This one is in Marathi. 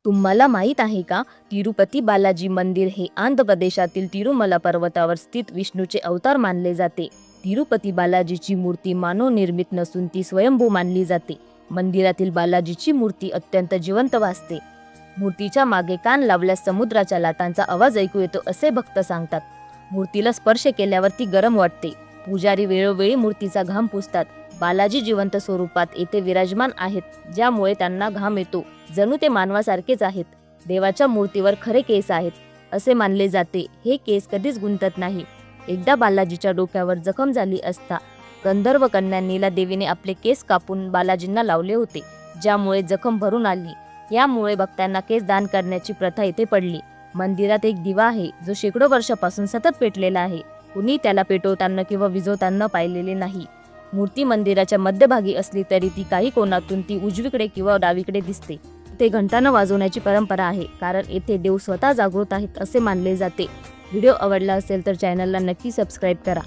तुम्हाला माहीत आहे का, तिरुपती बालाजी मंदिर हे आंध्र प्रदेशातील तिरुमला पर्वतावर स्थित विष्णूचे अवतार मानले जाते. तिरुपती बालाजीची मूर्ती मानवनिर्मित नसून ती स्वयंभू मानली जाते. मंदिरातील बालाजीची मूर्ती अत्यंत जिवंत भासते. मूर्तीच्या मागे कान लावल्यास समुद्राच्या लाटांचा आवाज ऐकू येतो असे भक्त सांगतात. मूर्तीला स्पर्श केल्यावर ती गरम वाटते. पुजारी वेळोवेळी मूर्तीचा घाम पुसतात. बालाजी जिवंत स्वरूपात येथे विराजमान आहेत, ज्यामुळे त्यांना घाम येतो. जणू ते मानवासारखेच आहेत. देवाच्या मूर्तीवर खरे केस आहेत असे मानले जाते. हे केस कधीच गुंतत नाही. एकदा बालाजीच्या डोक्यावर जखम झाली असता गंधर्व कन्या नीला देवीने आपले केस कापून बालाजींना लावले होते, ज्यामुळे जखम भरून आली. यामुळे भक्तांना केस दान करण्याची प्रथा इथे पडली. मंदिरात एक दिवा आहे, जो शेकडो वर्षापासून सतत पेटलेला आहे. कुणी त्याला पेटवताना किंवा विझवताना पाहिलेले नाही. मूर्ती मंदिराच्या मध्यभागी असली तरी ती काही कोनातून ती उजवीकडे किंवा डावीकडे दिसते. ते घंटानं वाजवण्याची परंपरा आहे, कारण येथे देव स्वतः जागृत आहेत असे मानले जाते. व्हिडिओ आवडला असेल तर चॅनलला नक्की सबस्क्राईब करा.